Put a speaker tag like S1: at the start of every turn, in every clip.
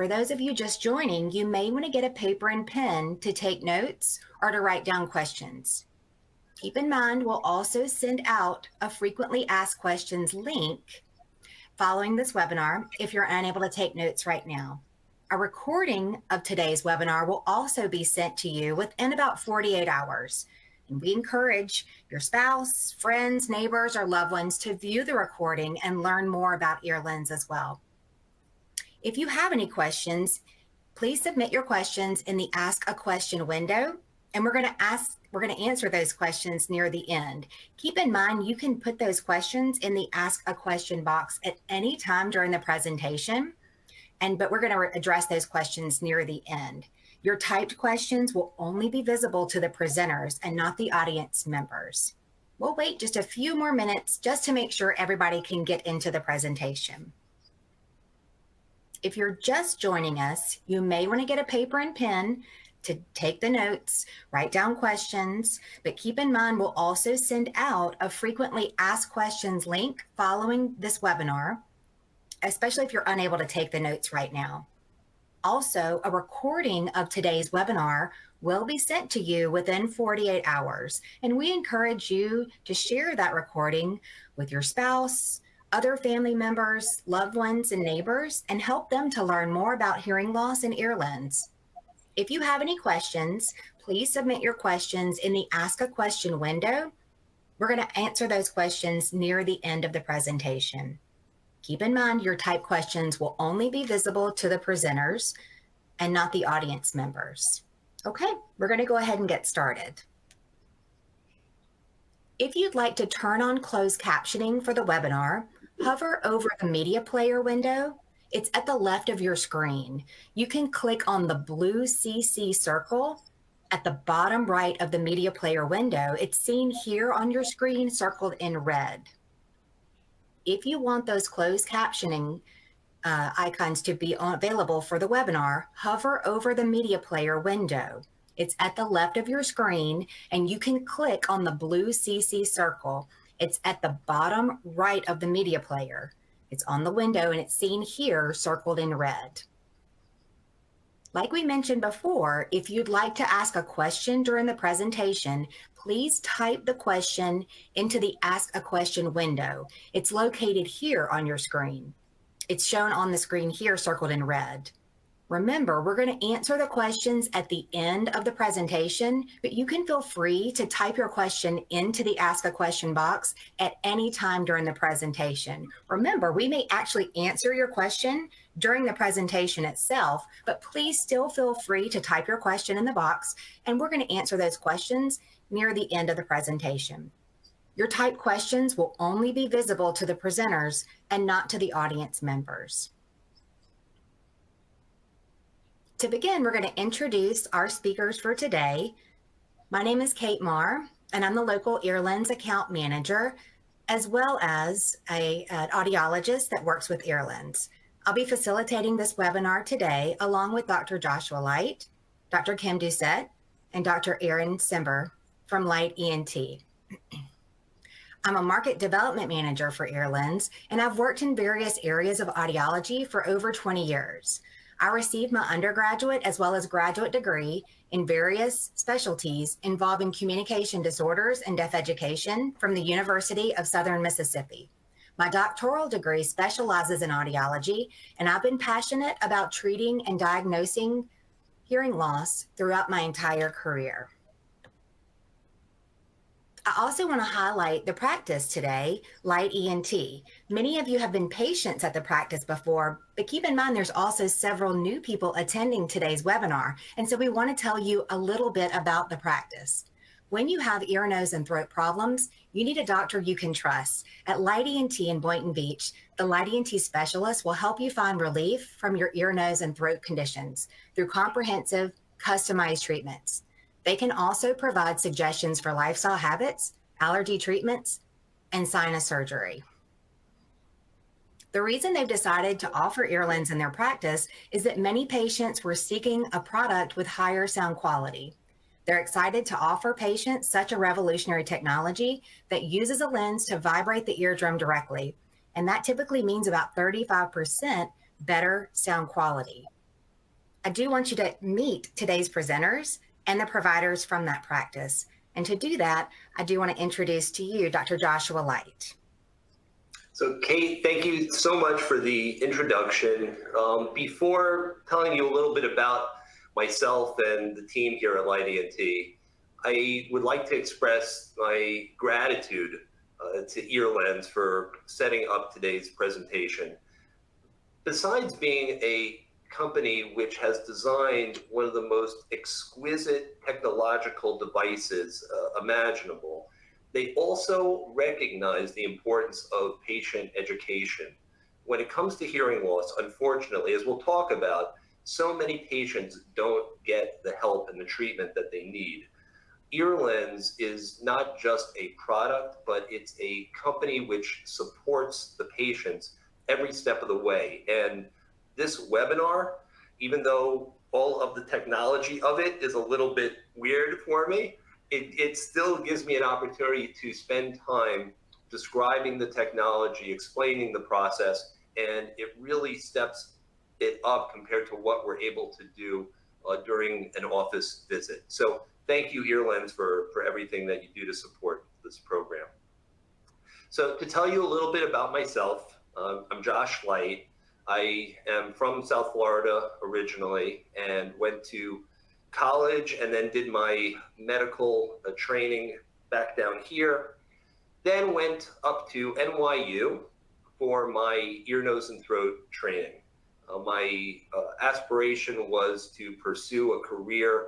S1: For those of you just joining, you may want to get a paper and pen to take notes or to write down questions. Keep in mind, we'll also send out a frequently asked questions link following this webinar if you're unable to take notes right now. A recording of today's webinar will also be sent to you within about 48 hours. And we encourage your spouse, friends, neighbors, or loved ones to view the recording and learn more about Earlens as well. If you have any questions, please submit your questions in the Ask a Question window, and we're going to answer those questions near the end. Keep in mind, you can put those questions in the Ask a Question box at any time during the presentation, but we're going to address those questions near the end. Your typed questions will only be visible to the presenters and not the audience members. We'll wait just a few more minutes just to make sure everybody can get into the presentation. If you're just joining us, you may want to get a paper and pen to take the notes, write down questions, but keep in mind we'll also send out a frequently asked questions link following this webinar, especially if you're unable to take the notes right now. Also, a recording of today's webinar will be sent to you within 48 hours, and we encourage you to share that recording with your spouse, other family members, loved ones, and neighbors, and help them to learn more about hearing loss and Earlens. If you have any questions, please submit your questions in the Ask a Question window. We're going to answer those questions near the end of the presentation. Keep in mind, your typed questions will only be visible to the presenters and not the audience members. Okay, we're going to go ahead and get started. If you'd like to turn on closed captioning for the webinar, hover over the media player window. It's at the left of your screen. You can click on the blue CC circle at the bottom right of the media player window. It's seen here on your screen circled in red. If you want those closed captioning icons to be available for the webinar, hover over the media player window. It's at the left of your screen, and you can click on the blue CC circle. It's at the bottom right of the media player. It's on the window, and it's seen here circled in red. Like we mentioned before, if you'd like to ask a question during the presentation, please type the question into the Ask a Question window. It's located here on your screen. It's shown on the screen here circled in red. Remember, we're going to answer the questions at the end of the presentation, but you can feel free to type your question into the Ask a Question box at any time during the presentation. Remember, we may actually answer your question during the presentation itself, but please still feel free to type your question in the box, and we're going to answer those questions near the end of the presentation. Your typed questions will only be visible to the presenters and not to the audience members. To begin, we're going to introduce our speakers for today. My name is Kate Marr, and I'm the local Earlens account manager, as well as an audiologist that works with Earlens. I'll be facilitating this webinar today, along with Dr. Joshua Light, Dr. Kim Doucette, and Dr. Aaron Simber from Light E.N.T. I'm a market development manager for Earlens, and I've worked in various areas of audiology for over 20 years. I received my undergraduate as well as graduate degree in various specialties involving communication disorders and deaf education from the University of Southern Mississippi. My doctoral degree specializes in audiology, and I've been passionate about treating and diagnosing hearing loss throughout my entire career. I also want to highlight the practice today, Light E.N.T. Many of you have been patients at the practice before, but keep in mind there's also several new people attending today's webinar, and so we want to tell you a little bit about the practice. When you have ear, nose, and throat problems, you need a doctor you can trust. At Light E.N.T. in Boynton Beach, the Light E.N.T. specialist will help you find relief from your ear, nose, and throat conditions through comprehensive, customized treatments. They can also provide suggestions for lifestyle habits, allergy treatments, and sinus surgery. The reason they've decided to offer Earlens in their practice is that many patients were seeking a product with higher sound quality. They're excited to offer patients such a revolutionary technology that uses a lens to vibrate the eardrum directly, and that typically means about 35% better sound quality. I do want you to meet today's presenters and the providers from that practice. And to do that, I do want to introduce to you Dr. Joshua Light.
S2: So Kate, thank you so much for the introduction. Before telling you a little bit about myself and the team here at Light E.N.T, I would like to express my gratitude to Earlens for setting up today's presentation. Besides being a company which has designed one of the most exquisite technological devices imaginable, they also recognize the importance of patient education. When it comes to hearing loss, unfortunately, as we'll talk about, so many patients don't get the help and the treatment that they need. Earlens is not just a product, but it's a company which supports the patients every step of the way. And this webinar, even though all of the technology of it is a little bit weird for me, it still gives me an opportunity to spend time describing the technology, explaining the process, and it really steps it up compared to what we're able to do during an office visit. So thank you, Earlens, for everything that you do to support this program. So to tell you a little bit about myself, I'm Josh Light. I am from South Florida originally and went to college and then did my medical training back down here. Then went up to NYU for my ear, nose, and throat training. My aspiration was to pursue a career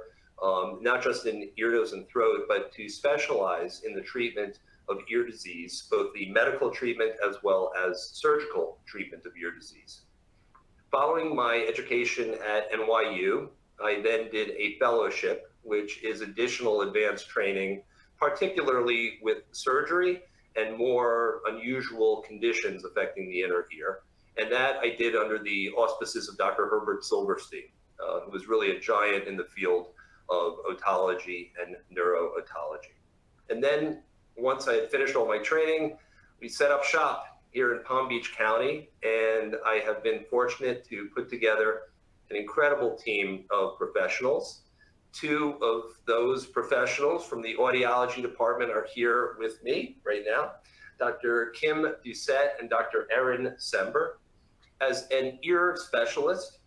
S2: not just in ear, nose, and throat, but to specialize in the treatment of ear disease, both the medical treatment as well as surgical treatment of ear disease. Following my education at NYU, I then did a fellowship, which is additional advanced training, particularly with surgery and more unusual conditions affecting the inner ear. And that I did under the auspices of Dr. Herbert Silverstein, who was really a giant in the field of otology and neuro-otology. And then once I had finished all my training, we set up shop here in Palm Beach County, and I have been fortunate to put together an incredible team of professionals. Two of those professionals from the audiology department are here with me right now, Dr. Kim Doucette and Dr. Erin Sember. As an ear specialist,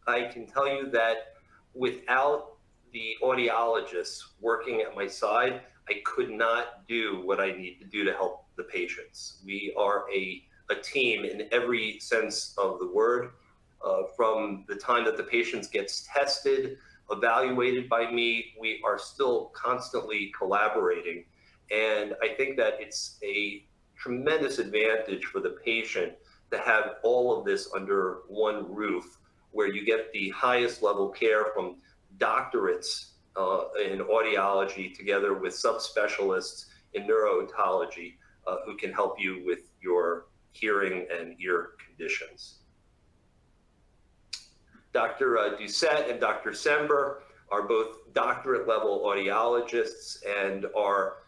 S2: I can tell you that without the audiologists working at my side, I could not do what I need to do to help the patients. We are a team in every sense of the word. From the time that the patient gets tested, evaluated by me, we are still constantly collaborating. And I think that it's a tremendous advantage for the patient to have all of this under one roof, where you get the highest level care from doctorates in audiology together with subspecialists in neuro-otology who can help you with your hearing and ear conditions. Dr. Doucette and Dr. Sember are both doctorate level audiologists and are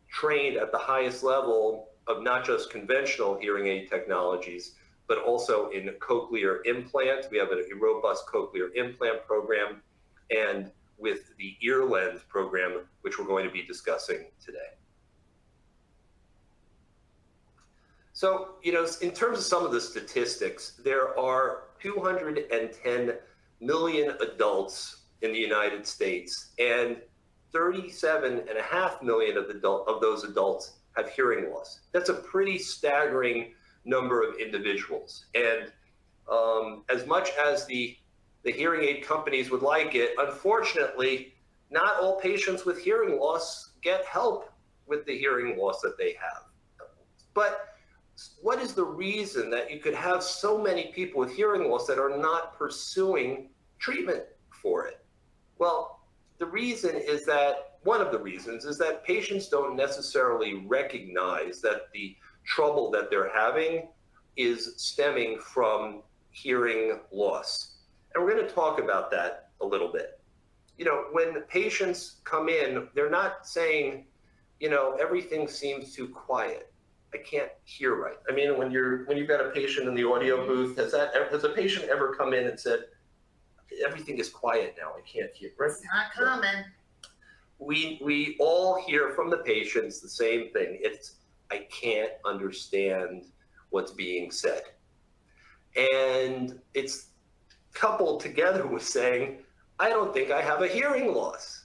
S2: trained at the highest level of not just conventional hearing aid technologies, but also in cochlear implant. We have a robust cochlear implant program, and with the Earlens program, which we're going to be discussing today. So, you know, in terms of some of the statistics, there are 210 million adults in the United States, and 37.5 million of those adults have hearing loss. That's a pretty staggering number of individuals. And as much as the hearing aid companies would like it, unfortunately, not all patients with hearing loss get help with the hearing loss that they have. But what is the reason that you could have so many people with hearing loss that are not pursuing treatment for it? Well, the reason is that, one of the reasons is that patients don't necessarily recognize that the trouble that they're having is stemming from hearing loss. And we're going to talk about that a little bit. You know, when patients come in, they're not saying, you know, everything seems too quiet. I can't hear right. I mean, when you've got a patient in the audio booth, has a patient ever come in and said, everything is quiet now. I can't hear.
S3: It's not common.
S2: We all hear from the patients the same thing. It's, I can't understand what's being said. And it's coupled together with saying, I don't think I have a hearing loss.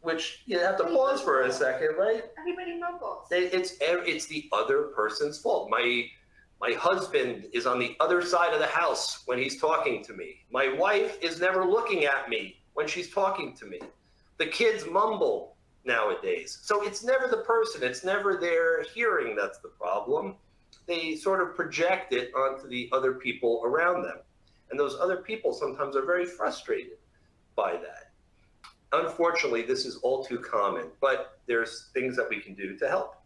S2: Which you have to pause for a second, right?
S3: Everybody mumbles.
S2: It's the other person's fault. My husband is on the other side of the house when he's talking to me. My wife is never looking at me when she's talking to me. The kids mumble nowadays. So it's never the person, it's never their hearing that's the problem. They sort of project it onto the other people around them. And those other people sometimes are very frustrated by that. Unfortunately, this is all too common, but there's things that we can do to help.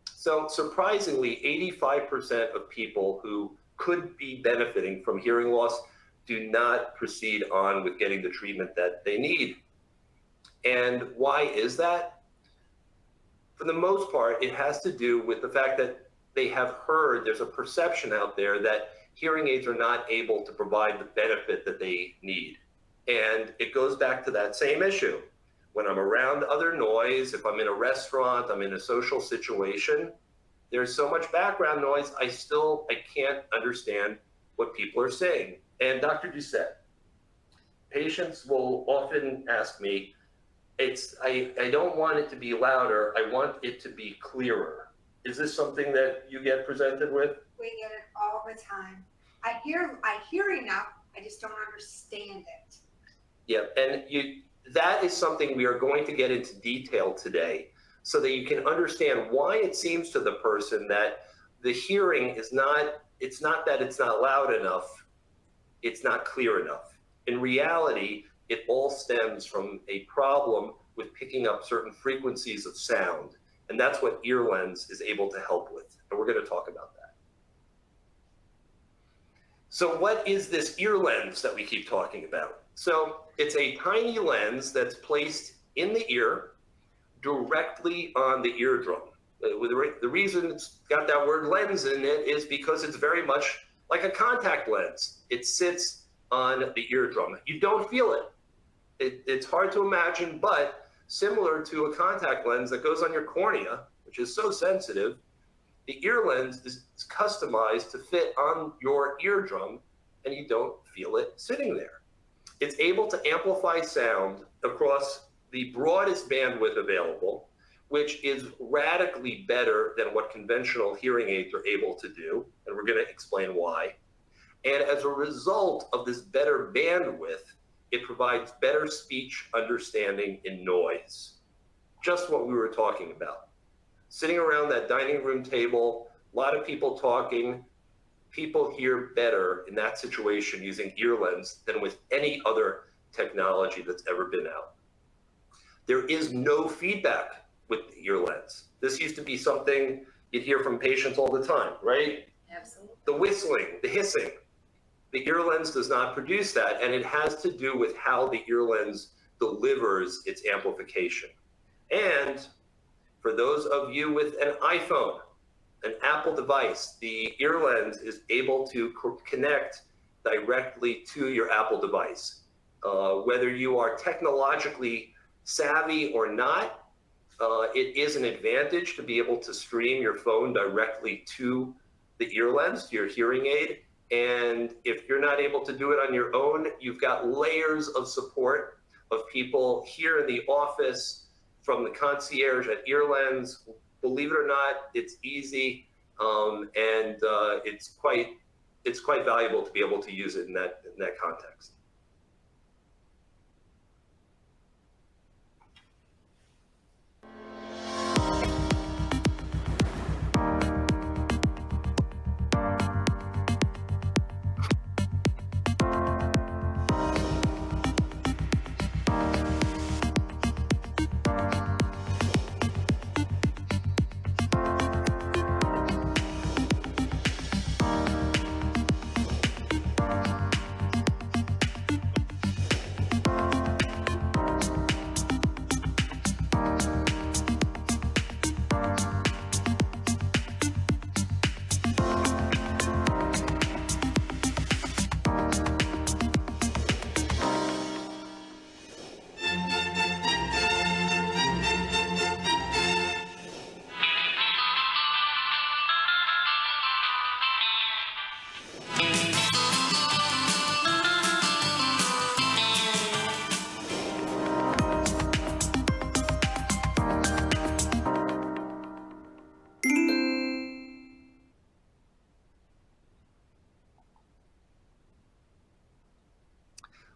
S2: So surprisingly, 85% of people who could be benefiting from hearing loss do not proceed on with getting the treatment that they need. And why is that? For the most part, it has to do with the fact that they have heard, there's a perception out there that hearing aids are not able to provide the benefit that they need. And it goes back to that same issue. When I'm around other noise, if I'm in a restaurant, I'm in a social situation, there's so much background noise, I can't understand what people are saying. And Dr. Doucette, patients will often ask me, I don't want it to be louder, I want it to be clearer. Is this something that you get presented with?
S4: We get it all the time. I hear enough, I just don't understand it.
S2: Yeah, and that is something we are going to get into detail today so that you can understand why it seems to the person that the hearing is not, it's not that it's not loud enough, it's not clear enough. In reality, it all stems from a problem with picking up certain frequencies of sound. And that's what Earlens is able to help with. And we're going to talk about that. So what is this ear lens that we keep talking about? So it's a tiny lens that's placed in the ear directly on the eardrum. The reason it's got that word lens in it is because it's very much like a contact lens. It sits on the eardrum. You don't feel it. It's hard to imagine, but similar to a contact lens that goes on your cornea, which is so sensitive, the ear lens is customized to fit on your eardrum, and you don't feel it sitting there. It's able to amplify sound across the broadest bandwidth available, which is radically better than what conventional hearing aids are able to do, and we're going to explain why. And as a result of this better bandwidth, it provides better speech understanding in noise. Just what we were talking about. Sitting around that dining room table, a lot of people talking, people hear better in that situation using Earlens than with any other technology that's ever been out. There is no feedback with the Earlens. This used to be something you'd hear from patients all the time, right?
S3: Absolutely.
S2: The whistling, the hissing. The Earlens does not produce that, and it has to do with how the Earlens delivers its amplification. And for those of you with an iPhone, an Apple device, the Earlens is able to connect directly to your Apple device. Whether you are technologically savvy or not, it is an advantage to be able to stream your phone directly to the Earlens, to your hearing aid. And if you're not able to do it on your own, you've got layers of support of people here in the office, from the concierge at Earlens. Believe it or not, it's easy, and it's quite valuable to be able to use it in that context.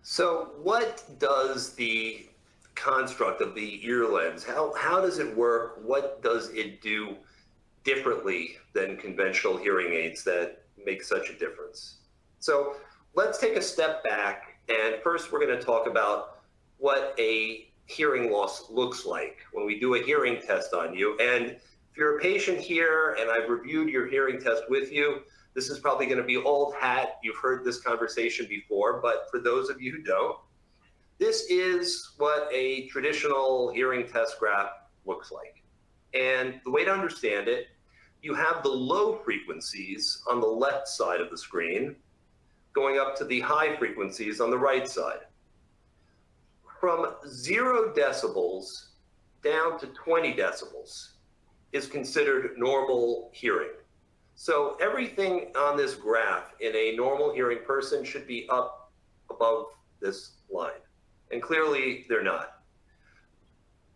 S2: So what does the construct of the ear lens, how does it work? What does it do differently than conventional hearing aids that make such a difference? So let's take a step back, and first we're going to talk about what a hearing loss looks like when we do a hearing test on you. And if you're a patient here and I've reviewed your hearing test with you, this is probably going to be old hat. You've heard this conversation before, but for those of you who don't, this is what a traditional hearing test graph looks like. And the way to understand it, you have the low frequencies on the left side of the screen going up to the high frequencies on the right side. From 0 decibels down to 20 decibels is considered normal hearing. So everything on this graph in a normal hearing person should be up above this line. And clearly they're not.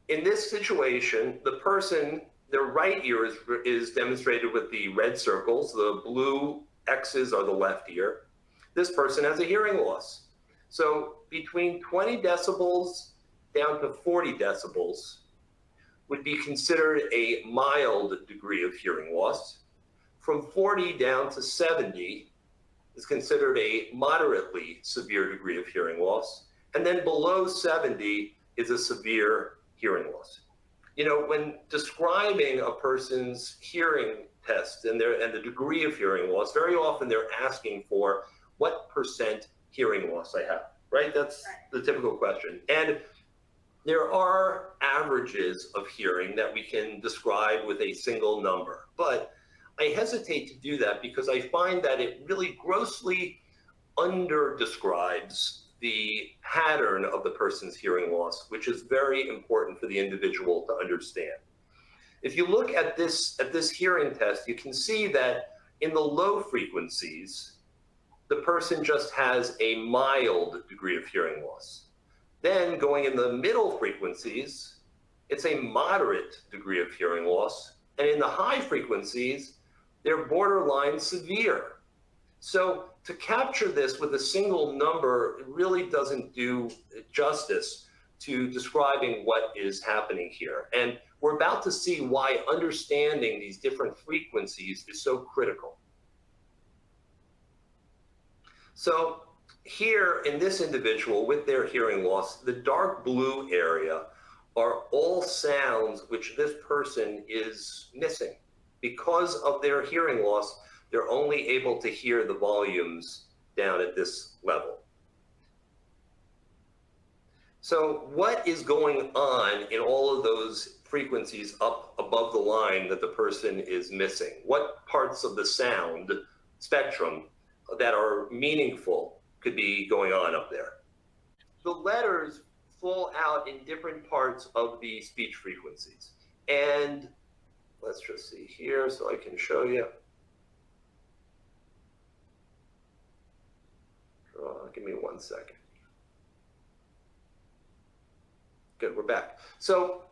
S2: In this situation, the person, their right ear is demonstrated with the red circles. The blue X's are the left ear. This person has a hearing loss. So between 20 decibels down to 40 decibels would be considered a mild degree of hearing loss. From 40 down to 70 is considered a moderately severe degree of hearing loss. And then below 70 is a severe hearing loss. You know, when describing a person's hearing test and the degree of hearing loss, very often they're asking for what percent hearing loss I have, right? That's the typical question. And there are averages of hearing that we can describe with a single number, but I hesitate to do that because I find that it really grossly under-describes the pattern of the person's hearing loss, which is very important for the individual to understand. If you look at this hearing test, you can see that in the low frequencies, the person just has a mild degree of hearing loss. Then going in the middle frequencies, it's a moderate degree of hearing loss. And in the high frequencies, they're borderline severe. So to capture this with a single number really doesn't do justice to describing what is happening here. And we're about to see why understanding these different frequencies is so critical. So here in this individual with their hearing loss, the dark blue area are all sounds which this person is missing. Because of their hearing loss, they're only able to hear the volumes down at this level. So what is going on in all of those frequencies up above the line that the person is missing? What parts of the sound spectrum that are meaningful could be going on up there? The letters fall out in different parts of the speech frequencies. And let's just see here so I can show you. Give me 1 second. Good, we're back. So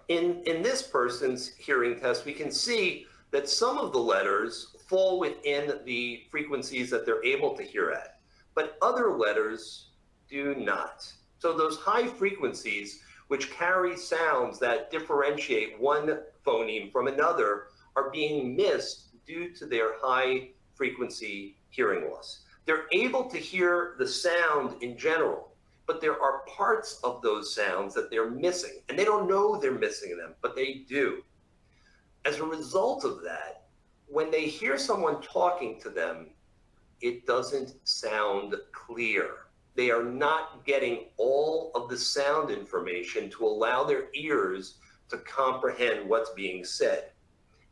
S2: in this person's hearing test, we can see that some of the letters fall within the frequencies that they're able to hear at, but other letters do not. So those high frequencies, which carry sounds that differentiate one phoneme from another, are being missed due to their high frequency hearing loss. They're able to hear the sound in general, but there are parts of those sounds that they're missing, and they don't know they're missing them, but they do. As a result of that, when they hear someone talking to them, it doesn't sound clear. They are not getting all of the sound information to allow their ears to comprehend what's being said.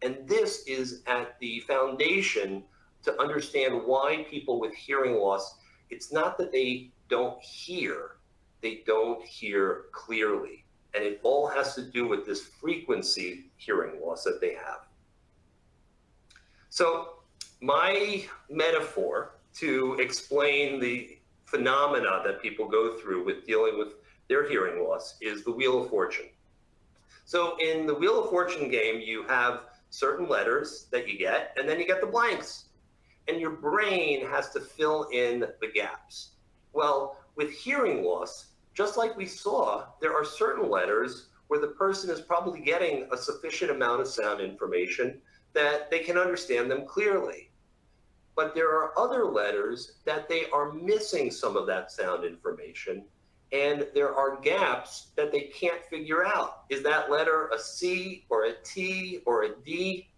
S2: And this is at the foundation to understand why people with hearing loss, it's not that they don't hear clearly. And it all has to do with this frequency hearing loss that they have. So my metaphor to explain the phenomena that people go through with dealing with their hearing loss is the Wheel of Fortune. So in the Wheel of Fortune game, you have certain letters that you get, and then you get the blanks. And your brain has to fill in the gaps. Well, With hearing loss, just like we saw, there are certain letters where the person is probably getting a sufficient amount of sound information that they can understand them clearly. But there are other letters that they are missing some of that sound information, and there are gaps that they can't figure out. Is that letter a C or a T or a D?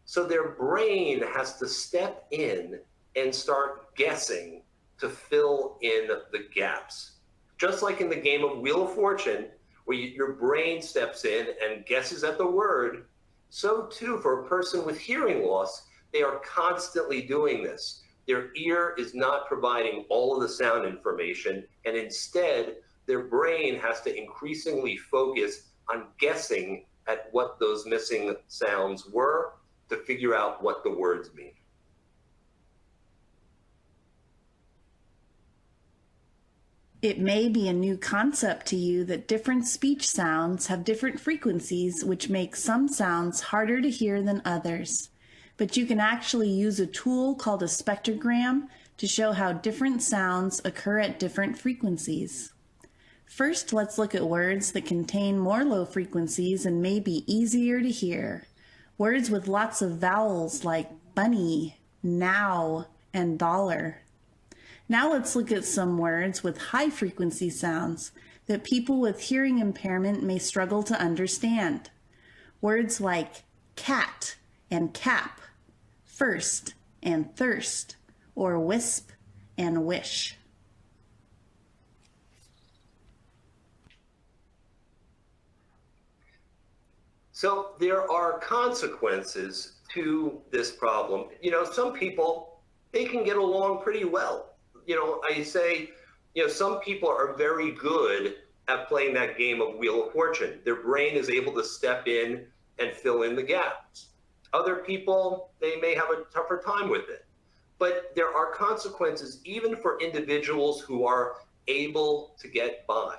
S2: So their brain has to step in and start guessing to fill in the gaps. Just like in the game of Wheel of Fortune, where your brain steps in and guesses at the word, so too for a person with hearing loss, they are constantly doing this. Their ear is not providing all of the sound information, and instead, their brain has to increasingly focus on guessing at what those missing sounds were to figure out what the words mean.
S5: It may be a new concept to you that different speech sounds have different frequencies, which makes some sounds harder to hear than others. But you can actually use a tool called a spectrogram to show how different sounds occur at different frequencies. First, let's look at words that contain more low frequencies and may be easier to hear. Words with lots of vowels like bunny, now, and dollar. Now let's look at some words with high frequency sounds that people with hearing impairment may struggle to understand. Words like cat and cap, first and thirst, or wisp and wish.
S2: So there are consequences to this problem. You know, some people, they can get along pretty well. You know, I say, you know, some people are very good at playing that game of Wheel of Fortune. Their brain is able to step in and fill in the gaps. Other people, they may have a tougher time with it. But there are consequences even for individuals who are able to get by.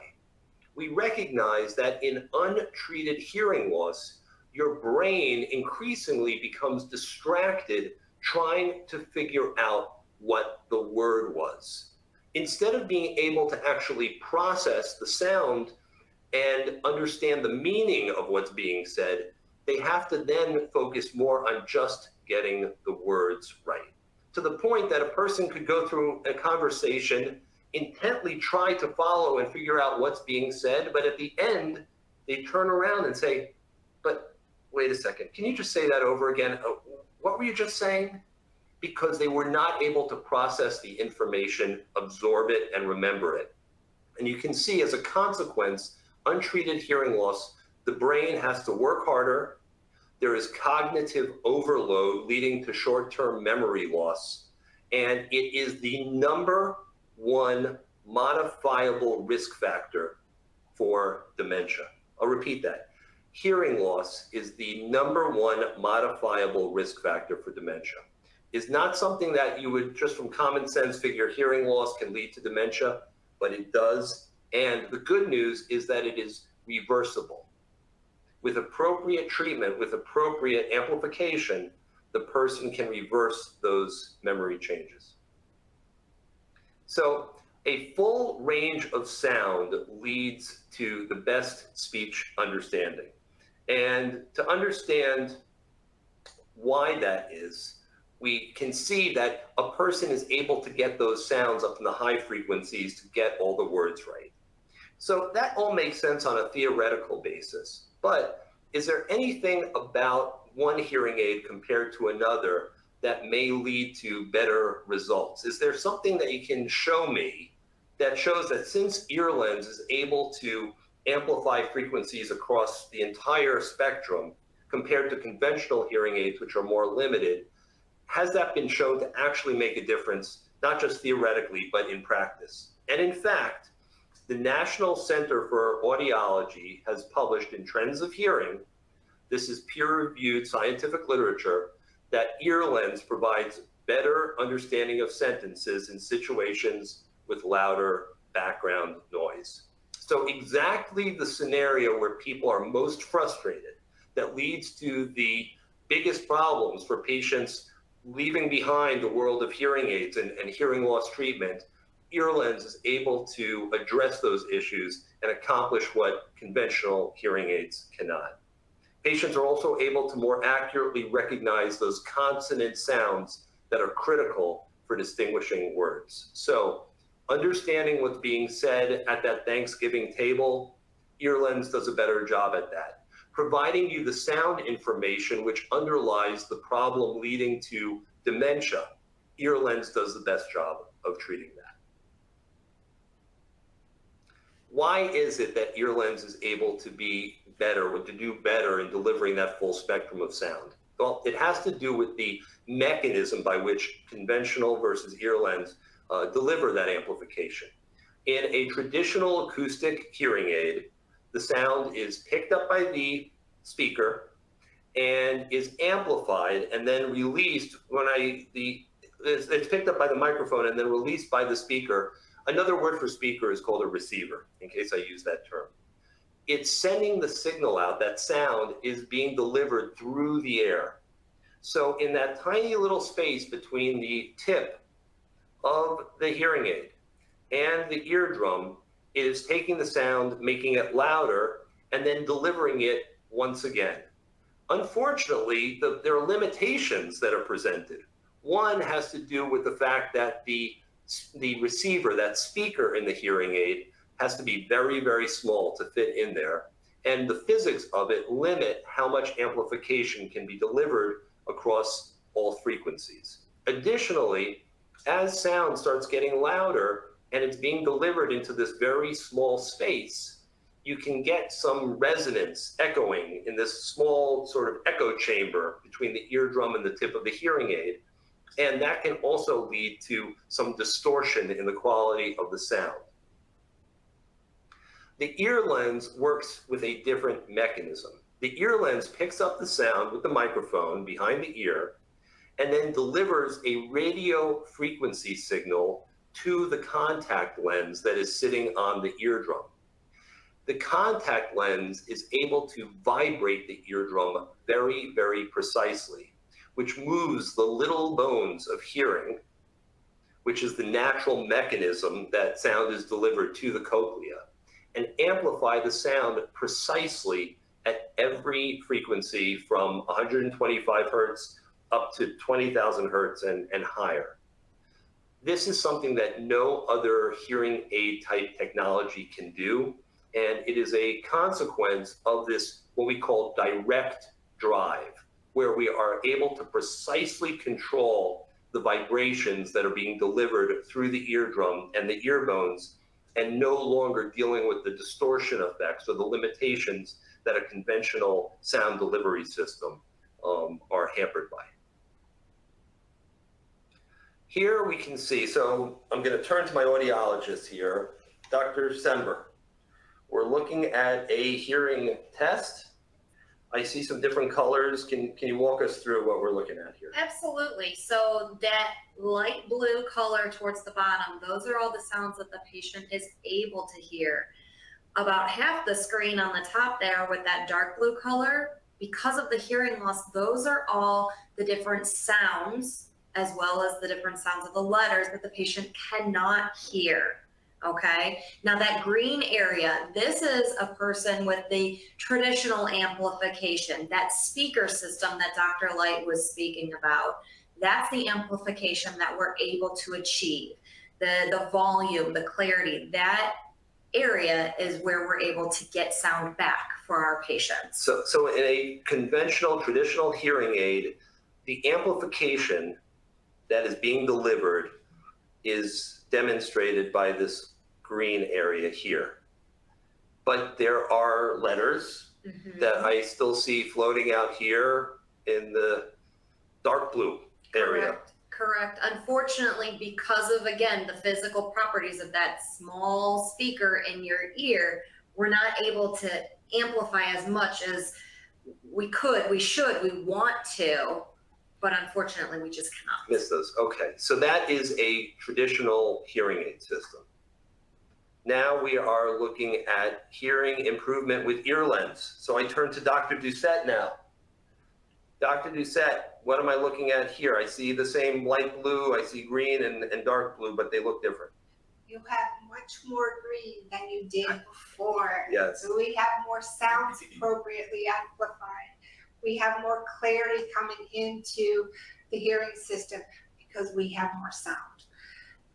S2: We recognize that in untreated hearing loss, your brain increasingly becomes distracted trying to figure out what the word was. Instead of being able to actually process the sound and understand the meaning of what's being said, they have to then focus more on just getting the words right. To the point that a person could go through a conversation, intently try to follow and figure out what's being said, but at the end, they turn around and say, but wait a second, can you just say that over again? What were you just saying? Because they were not able to process the information, absorb it, and remember it. And you can see as a consequence, untreated hearing loss, the brain has to work harder. There is cognitive overload leading to short-term memory loss. And it is the number one modifiable risk factor for dementia. I'll repeat that. Hearing loss is the number one modifiable risk factor for dementia. Is not something that you would just from common sense figure hearing loss can lead to dementia, but it does. And the good news is that it is reversible. With appropriate treatment, with appropriate amplification, the person can reverse those memory changes. So a full range of sound leads to the best speech understanding. And to understand why that is, we can see that a person is able to get those sounds up in the high frequencies to get all the words right. So that all makes sense on a theoretical basis. But is there anything about one hearing aid compared to another that may lead to better results? Is there something that you can show me that shows that since Earlens is able to amplify frequencies across the entire spectrum compared to conventional hearing aids, which are more limited, has that been shown to actually make a difference, not just theoretically, but in practice? And in fact, the National Center for Audiology has published in Trends of Hearing, this is peer-reviewed scientific literature, that Earlens provides better understanding of sentences in situations with louder background noise. So exactly the scenario where people are most frustrated, that leads to the biggest problems for patients leaving behind the world of hearing aids and hearing loss treatment, Earlens is able to address those issues and accomplish what conventional hearing aids cannot. Patients are also able to more accurately recognize those consonant sounds that are critical for distinguishing words. So, understanding what's being said at that Thanksgiving table, Earlens does a better job at that. Providing you the sound information which underlies the problem leading to dementia, Earlens does the best job of treating that. Why is it that Earlens is able to be better, or to do better in delivering that full spectrum of sound? Well, it has to do with the mechanism by which conventional versus Earlens deliver that amplification. In a traditional acoustic hearing aid, the sound is picked up by the speaker and is amplified and then released it's picked up by the microphone and then released by the speaker. Another word for speaker is called a receiver, in case I use that term. It's sending the signal out. That sound is being delivered through the air. So in that tiny little space between the tip of the hearing aid and the eardrum, it is taking the sound, making it louder, and then delivering it once again. Unfortunately, there are limitations that are presented. One has to do with the fact that the receiver, that speaker in the hearing aid, has to be very, very small to fit in there. And the physics of it limit how much amplification can be delivered across all frequencies. Additionally, as sound starts getting louder and it's being delivered into this very small space, you can get some resonance, echoing in this small sort of echo chamber between the eardrum and the tip of the hearing aid. And that can also lead to some distortion in the quality of the sound. The Earlens works with a different mechanism. The Earlens picks up the sound with the microphone behind the ear and then delivers a radio frequency signal to the contact lens that is sitting on the eardrum. The contact lens is able to vibrate the eardrum very, very precisely, which moves the little bones of hearing, which is the natural mechanism that sound is delivered to the cochlea, and amplify the sound precisely at every frequency from 125 hertz up to 20,000 hertz and higher. This is something that no other hearing aid type technology can do, and it is a consequence of this, what we call direct drive, where we are able to precisely control the vibrations that are being delivered through the eardrum and the ear bones, and no longer dealing with the distortion effects or the limitations that a conventional sound delivery system are hampered by. Here we can see, so I'm going to turn to my audiologist here, Dr. Sember. We're looking at a hearing test. I see some different colors. Can you walk us through what we're looking at here?
S3: Absolutely. So that light blue color towards the bottom, those are all the sounds that the patient is able to hear. About half the screen on the top there with that dark blue color, because of the hearing loss, those are all the different sounds as well as the different sounds of the letters that the patient cannot hear. Okay, now that green area, this is a person with the traditional amplification, that speaker system that Dr. Light was speaking about. That's the amplification that we're able to achieve. The volume, the clarity, that area is where we're able to get sound back for our patients.
S2: So in a conventional, traditional hearing aid, the amplification that is being delivered is demonstrated by this green area here. But there are letters that I still see floating out here in the dark blue area.
S3: Correct. Unfortunately, because of, again, the physical properties of that small speaker in your ear, we're not able to amplify as much as we could, we should, we want to, but unfortunately we just cannot.
S2: Miss those. Okay, so that is a traditional hearing aid system. Now we are looking at hearing improvement with Earlens. So I turn to Dr. Doucette now. Dr. Doucette, what am I looking at here? I see the same light blue, I see green and dark blue, but they look different.
S4: much more green than you did before.
S2: Yes.
S4: So we have more sounds appropriately amplified. We have more clarity coming into the hearing system because we have more sound.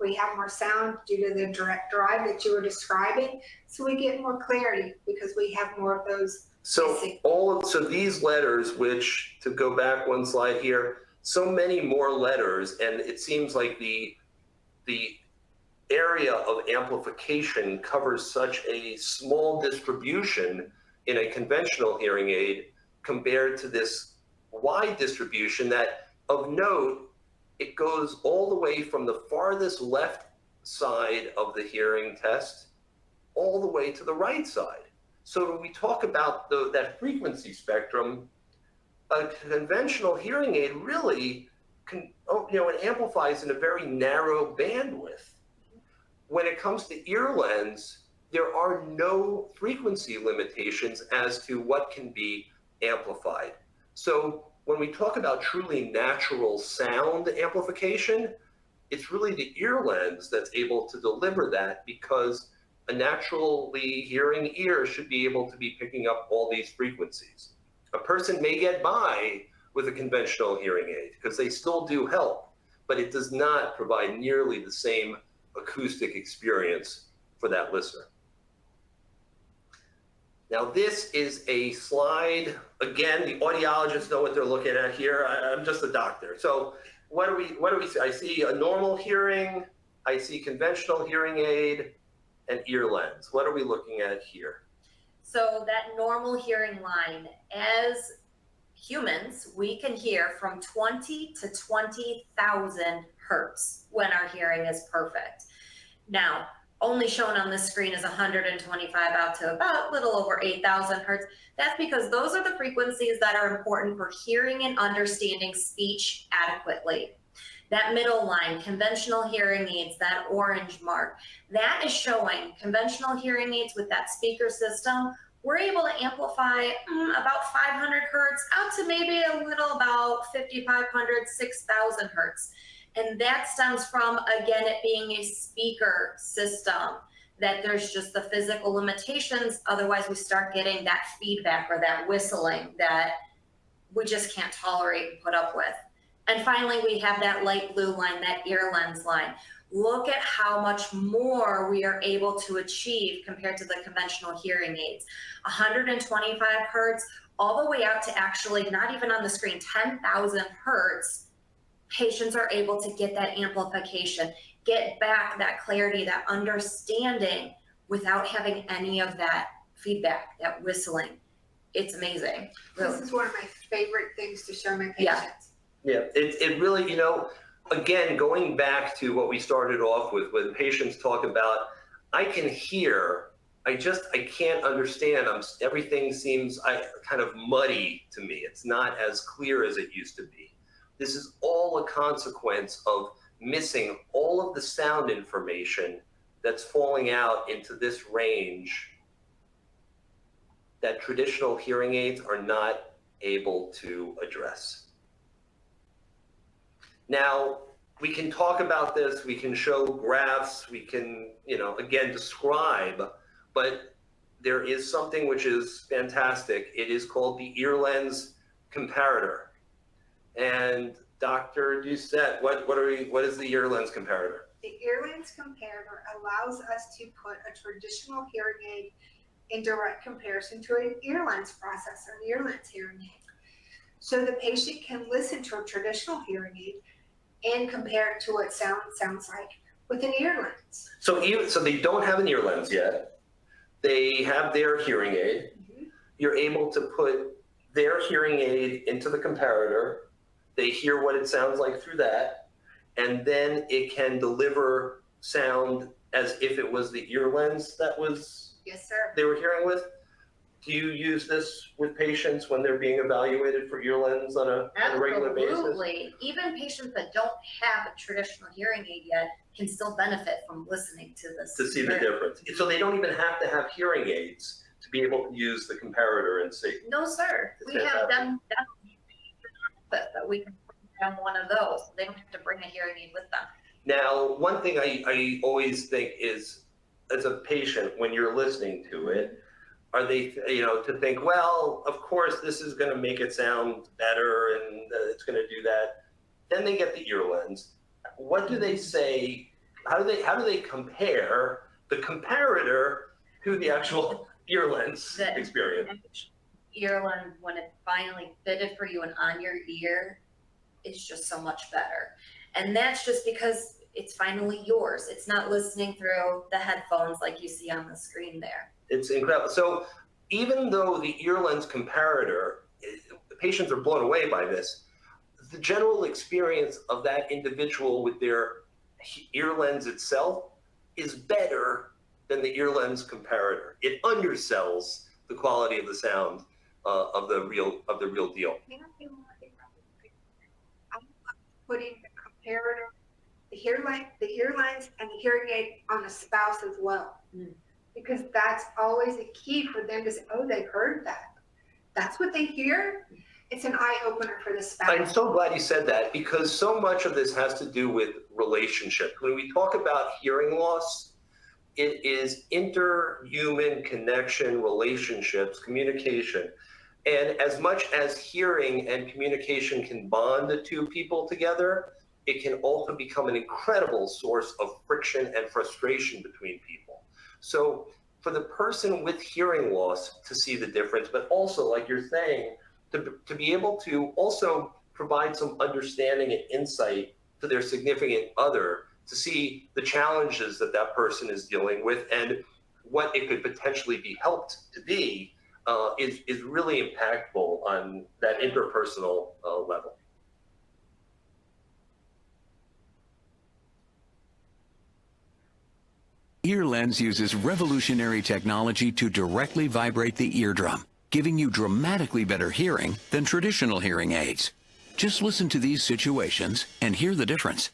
S4: We have more sound due to the direct drive that you were describing. So we get more clarity because we have more of those.
S2: So these letters, which, to go back one slide here, so many more letters, and it seems like the area of amplification covers such a small distribution in a conventional hearing aid compared to this wide distribution that, of note, it goes all the way from the farthest left side of the hearing test all the way to the right side. So when we talk about that frequency spectrum, a conventional hearing aid really it amplifies in a very narrow bandwidth. When it comes to EarLens, there are no frequency limitations as to what can be amplified. So when we talk about truly natural sound amplification, it's really the EarLens that's able to deliver that, because a naturally hearing ear should be able to be picking up all these frequencies. A person may get by with a conventional hearing aid because they still do help, but it does not provide nearly the same acoustic experience for that listener. Now this is a slide. Again, the audiologists know what they're looking at here. I'm just a doctor. So what do we see? I see a normal hearing, I see conventional hearing aid, and EarLens. What are we looking at here?
S3: So that normal hearing line, as humans, we can hear from 20 to 20,000 hertz when our hearing is perfect. Now, only shown on this screen is 125 out to about a little over 8,000 hertz. That's because those are the frequencies that are important for hearing and understanding speech adequately. That middle line, conventional hearing aids, that orange mark, that is showing conventional hearing aids with that speaker system. We're able to amplify about 500 hertz out to maybe a little about 5,500, 6,000 hertz. And that stems from, again, it being a speaker system, that there's just the physical limitations. Otherwise, we start getting that feedback or that whistling that we just can't tolerate and put up with. And finally, we have that light blue line, that EarLens line. Look at how much more we are able to achieve compared to the conventional hearing aids. 125 hertz, all the way out to actually, not even on the screen, 10,000 hertz. Patients are able to get that amplification, get back that clarity, that understanding without having any of that feedback, that whistling. It's amazing. Really.
S4: This is one of my favorite things to show my patients.
S3: Yeah.
S2: Yeah, it really, again, going back to what we started off with, when patients talk about, I can hear, I can't understand. Everything seems kind of muddy to me. It's not as clear as it used to be. This is all a consequence of missing all of the sound information that's falling out into this range that traditional hearing aids are not able to address. Now, we can talk about this, we can show graphs, we can, again, describe, but there is something which is fantastic. It is called the EarLens comparator. And Dr. Doucette, what is the EarLens comparator?
S4: The EarLens comparator allows us to put a traditional hearing aid in direct comparison to an EarLens processor, an EarLens hearing aid. So the patient can listen to a traditional hearing aid and compare it to what sound sounds like with an EarLens.
S2: So they don't have an EarLens yet. They have their hearing aid. Mm-hmm. You're able to put their hearing aid into the comparator. They hear what it sounds like through that, and then it can deliver sound as if it was the EarLens that was
S4: yes, sir.
S2: They were hearing with. Do you use this with patients when they're being evaluated for EarLens on a regular basis?
S3: Absolutely. Even patients that don't have a traditional hearing aid yet can still benefit from listening to this.
S2: To see the difference. So they don't even have to have hearing aids to be able to use the comparator and see.
S3: No, sir. We have them that we can bring down one of those. They don't have to bring a hearing aid with them.
S2: Now, one thing I always think is as a patient when you're listening to it? Are they, to think, well, of course, this is going to make it sound better and it's going to do that. Then they get the ear lens. What do they say? How do they compare the comparator to the actual ear lens experience?
S3: Ear lens, when it finally fitted for you and on your ear, is just so much better. And that's just because it's finally yours. It's not listening through the headphones like you see on the screen there.
S2: It's incredible. So even though the ear lens comparator, the patients are blown away by this, the general experience of that individual with their ear lens itself is better than the ear lens comparator. It undersells the quality of the sound of the real deal.
S4: I'm putting the comparator, the ear lens, and the hearing aid on the spouse as well. Because that's always a key for them to say, oh, they heard that. That's what they hear. It's an eye opener for the spouse.
S2: I'm so glad you said that, because so much of this has to do with relationship. When we talk about hearing loss, it is interhuman connection, relationships, communication. And as much as hearing and communication can bond the two people together, it can also become an incredible source of friction and frustration between people. So for the person with hearing loss to see the difference, but also, like you're saying, to be able to also provide some understanding and insight to their significant other, to see the challenges that that person is dealing with and what it could potentially be helped to be, is really impactful on that interpersonal level.
S6: EarLens uses revolutionary technology to directly vibrate the eardrum, giving you dramatically better hearing than traditional hearing aids. Just listen to these situations and hear the difference.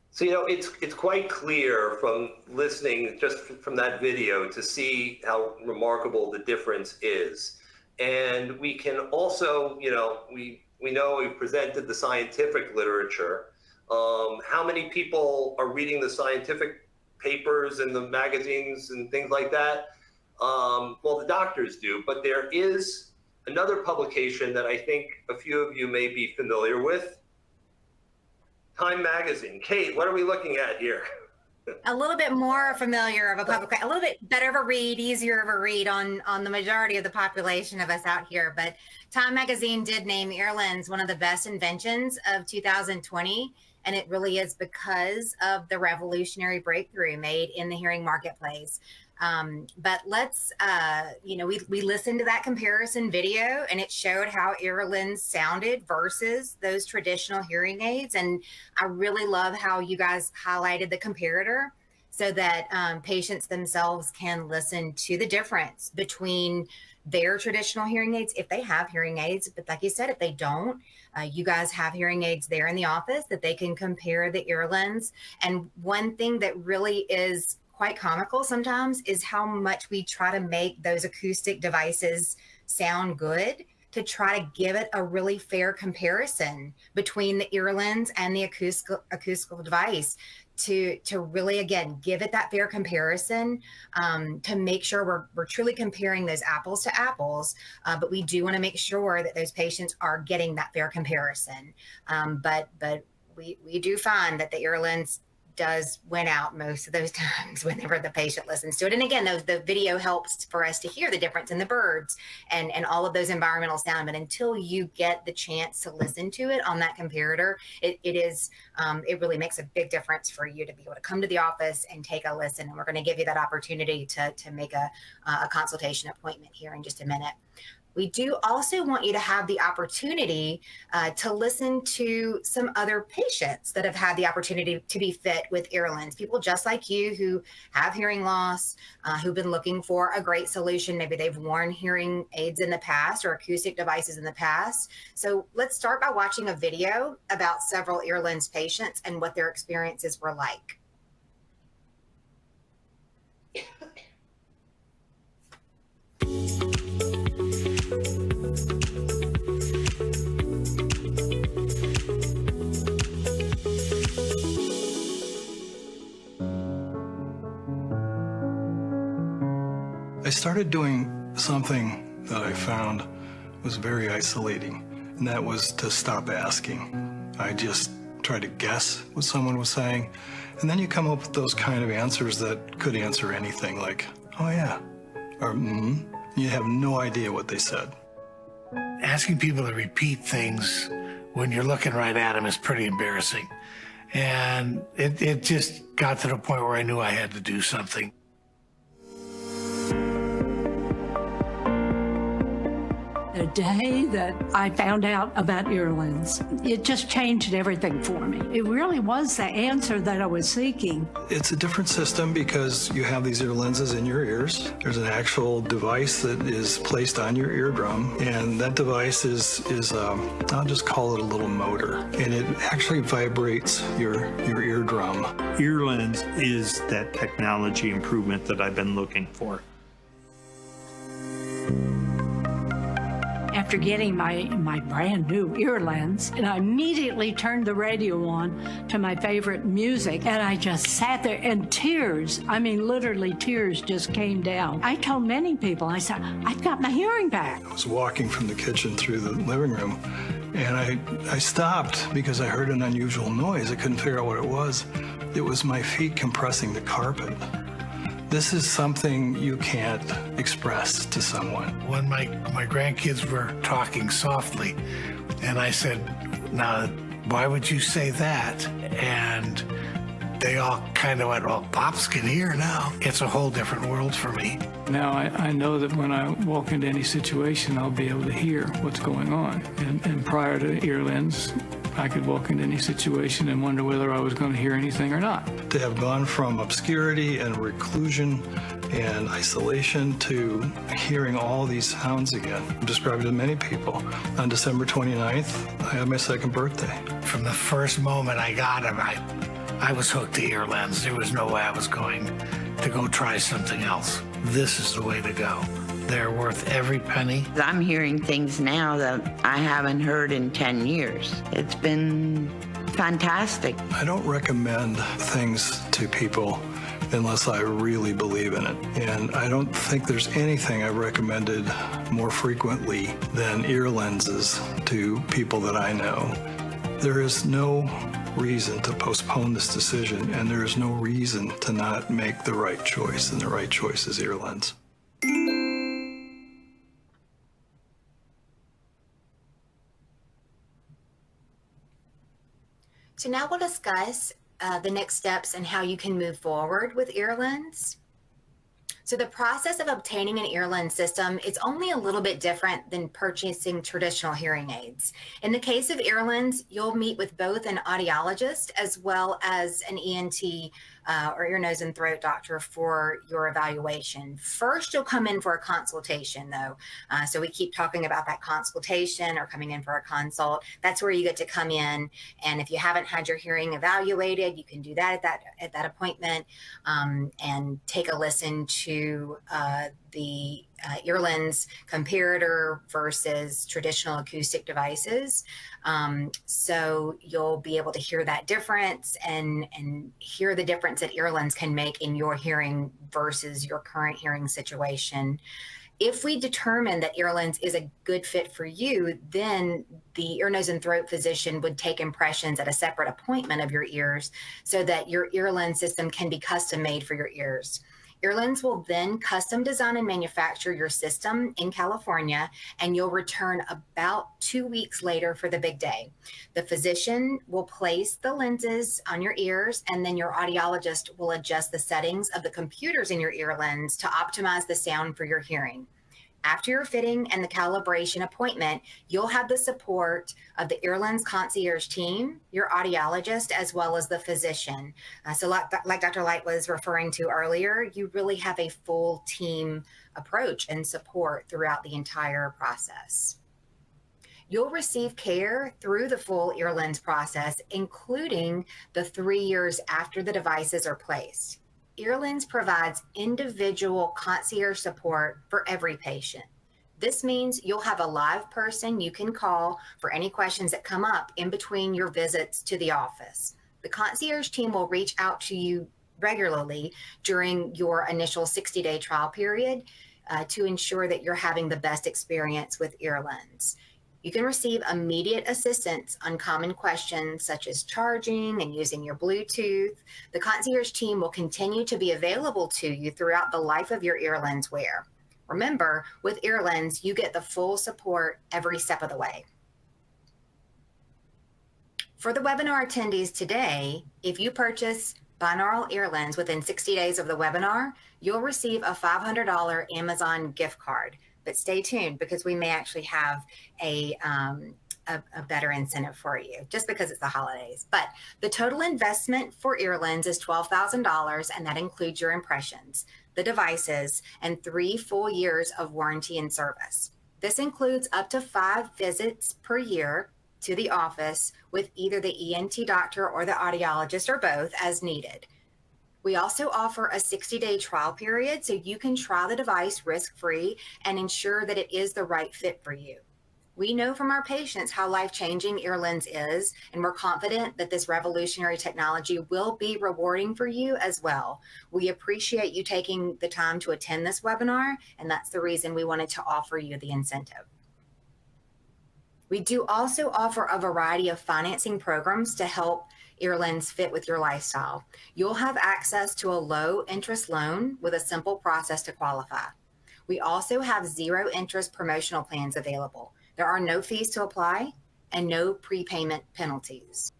S2: So, it's quite clear from listening just from that video to see how remarkable the difference is. And we can also, we know we've presented the scientific literature. How many people are reading the scientific papers and the magazines and things like that? Well, the doctors do, but there is another publication that I think a few of you may be familiar with. Time Magazine. Kate, what are we looking at here?
S1: A little bit more familiar of a public, a little bit better of a read, easier of a read on the majority of the population of us out here. But Time Magazine did name EarLens one of the best inventions of 2020. And it really is because of the revolutionary breakthrough made in the hearing marketplace. But let's, we listened to that comparison video and it showed how EarLens sounded versus those traditional hearing aids. And I really love how you guys highlighted the comparator so that patients themselves can listen to the difference between their traditional hearing aids, if they have hearing aids. But like you said, if they don't, you guys have hearing aids there in the office that they can compare the EarLens. And one thing that really is quite comical sometimes is how much we try to make those acoustic devices sound good to try to give it a really fair comparison between the EarLens and the acoustical device to really, again, give it that fair comparison, to make sure we're truly comparing those apples to apples. But we do want to make sure that those patients are getting that fair comparison. But we do find that the EarLens does win out most of those times whenever the patient listens to it. And again, the video helps for us to hear the difference in the birds and all of those environmental sound. But until you get the chance to listen to it on that comparator, it really makes a big difference for you to be able to come to the office and take a listen. And we're going to give you that opportunity to make a consultation appointment here in just a minute. We do also want you to have the opportunity to listen to some other patients that have had the opportunity to be fit with Earlens, people just like you who have hearing loss, who've been looking for a great solution. Maybe they've worn hearing aids in the past or acoustic devices in the past. So let's start by watching a video about several Earlens patients and what their experiences were like.
S7: I started doing something that I found was very isolating, and that was to stop asking. I just tried to guess what someone was saying, and then you come up with those kind of answers that could answer anything, like, oh yeah, or You have no idea what they said.
S8: Asking people to repeat things when you're looking right at them is pretty embarrassing. And it just got to the point where I knew I had to do something.
S9: The day that I found out about Earlens, it just changed everything for me. It really was the answer that I was seeking.
S7: It's a different system because you have these ear lenses in your ears. There's an actual device that is placed on your eardrum, and that device is I'll just call it a little motor, and it actually vibrates your eardrum.
S10: Earlens is that technology improvement that I've been looking for.
S9: After getting my brand new Earlens, and I immediately turned the radio on to my favorite music, and I just sat there, and tears, I mean literally tears just came down. I told many people, I said, I've got my hearing back.
S7: I was walking from the kitchen through the living room, and I stopped because I heard an unusual noise. I couldn't figure out what it was. It was my feet compressing the carpet. This is something you can't express to someone.
S8: When my grandkids were talking softly, and I said, now, why would you say that? And they all kind of went, well, Pops can hear now. It's a whole different world for me.
S11: Now I know that when I walk into any situation, I'll be able to hear what's going on. And prior to Earlens, I could walk into any situation and wonder whether I was going to hear anything or not.
S7: To have gone from obscurity and reclusion and isolation to hearing all these sounds again. I've described it to many people. On December 29th, I had my second birthday.
S8: From the first moment I got them, I was hooked to Earlens. There was no way I was going to go try something else. This is the way to go. They're worth every penny.
S12: I'm hearing things now that I haven't heard in 10 years. It's been fantastic.
S7: I don't recommend things to people unless I really believe in it. And I don't think there's anything I've recommended more frequently than ear lenses to people that I know. There is no reason to postpone this decision, and there is no reason to not make the right choice, and the right choice is Earlens.
S1: So now we'll discuss the next steps and how you can move forward with Earlens. So the process of obtaining an Earlens system, it's only a little bit different than purchasing traditional hearing aids. In the case of Earlens, you'll meet with both an audiologist as well as an ENT or ear, nose, and throat doctor for your evaluation. First, you'll come in for a consultation though. So we keep talking about that consultation or coming in for a consult. That's where you get to come in. And if you haven't had your hearing evaluated, you can do that at that appointment and take a listen to the Earlens comparator versus traditional acoustic devices. So you'll be able to hear that difference and hear the difference that Earlens can make in your hearing versus your current hearing situation. If we determine that Earlens is a good fit for you, then the ear, nose, and throat physician would take impressions at a separate appointment of your ears so that your Earlens system can be custom made for your ears. Earlens will then custom design and manufacture your system in California, and you'll return about 2 weeks later for the big day. The physician will place the lenses on your ears, and then your audiologist will adjust the settings of the computers in your Earlens to optimize the sound for your hearing. After your fitting and the calibration appointment, you'll have the support of the Earlens concierge team, your audiologist, as well as the physician. So like Dr. Light was referring to earlier, you really have a full team approach and support throughout the entire process. You'll receive care through the full Earlens process, including the 3 years after the devices are placed. Earlens provides individual concierge support for every patient. This means you'll have a live person you can call for any questions that come up in between your visits to the office. The concierge team will reach out to you regularly during your initial 60-day trial period to ensure that you're having the best experience with Earlens. You can receive immediate assistance on common questions such as charging and using your Bluetooth. The concierge team will continue to be available to you throughout the life of your Earlens wear. Remember, with Earlens, you get the full support every step of the way. For the webinar attendees today, if you purchase binaural Earlens within 60 days of the webinar, you'll receive a $500 Amazon gift card. But stay tuned because we may actually have a better incentive for you just because it's the holidays. But the total investment for Earlens is $12,000, and that includes your impressions, the devices, and 3 full years of warranty and service. This includes up to 5 visits per year to the office with either the ENT doctor or the audiologist or both as needed. We also offer a 60-day trial period so you can try the device risk-free and ensure that it is the right fit for you. We know from our patients how life-changing Earlens is, and we're confident that this revolutionary technology will be rewarding for you as well. We appreciate you taking the time to attend this webinar, and that's the reason we wanted to offer you the incentive. We do also offer a variety of financing programs to help Earlens fit with your lifestyle. You'll have access to a low interest loan with a simple process to qualify. We also have 0 interest promotional plans available. There are no fees to apply and no prepayment penalties.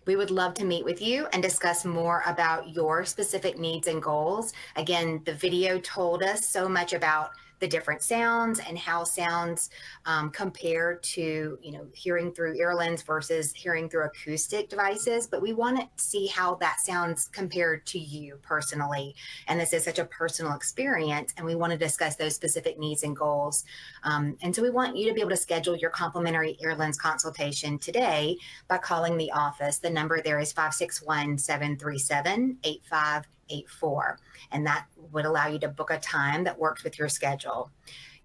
S1: We would love to meet with you and discuss more about your specific needs and goals. Again, the video told us so much about the different sounds and how sounds compare to, hearing through Earlens versus hearing through acoustic devices. But we want to see how that sounds compared to you personally. And this is such a personal experience, and we want to discuss those specific needs and goals. And so we want you to be able to schedule your complimentary Earlens consultation today by calling the office. The number there is 561-737-8584. And that would allow you to book a time that works with your schedule.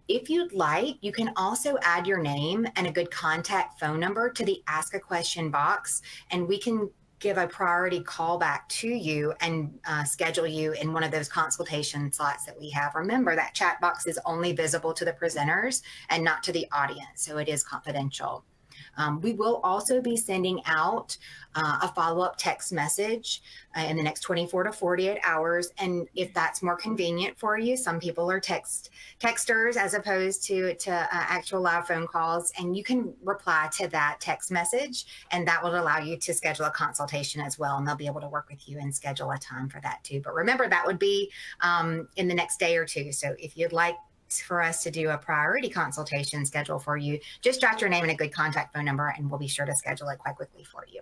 S1: If you'd like, you can also add your name and a good contact phone number to the Ask a Question box, and we can give a priority call back to you and schedule you in one of those consultation slots that we have. Remember, that chat box is only visible to the presenters and not to the audience, so it is confidential. We will also be sending out a follow-up text message in the next 24 to 48 hours. And if that's more convenient for you, some people are texters as opposed to actual live phone calls. And you can reply to that text message, and that will allow you to schedule a consultation as well. And they'll be able to work with you and schedule a time for that too. But remember, that would be in the next day or two. So if you'd like for us to do a priority consultation schedule for you, just jot your name and a good contact phone number, and we'll be sure to schedule it quite quickly for you.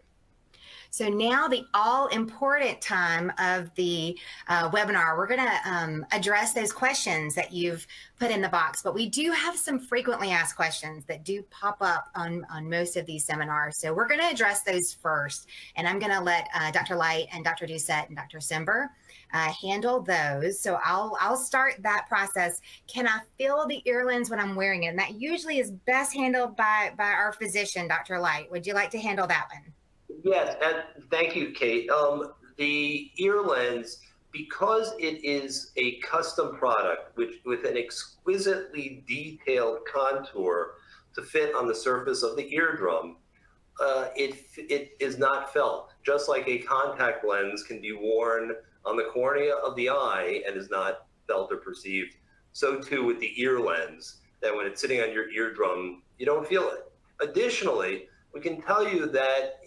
S1: So now the all-important time of the webinar, we're going to address those questions that you've put in the box, but we do have some frequently asked questions that do pop up on most of these seminars. So we're going to address those first, and I'm going to let Dr. Light and Dr. Doucette and Dr. Simber handle those. So I'll start that process. Can I feel the Earlens when I'm wearing it? And that usually is best handled by our physician, Dr. Light. Would you like to handle that one?
S2: Yes, and thank you, Kate. The Earlens, because it is a custom product with an exquisitely detailed contour to fit on the surface of the eardrum, it is not felt. Just like a contact lens can be worn on the cornea of the eye and is not felt or perceived, so too with the ear lens, that when it's sitting on your eardrum, you don't feel it. Additionally, we can tell you that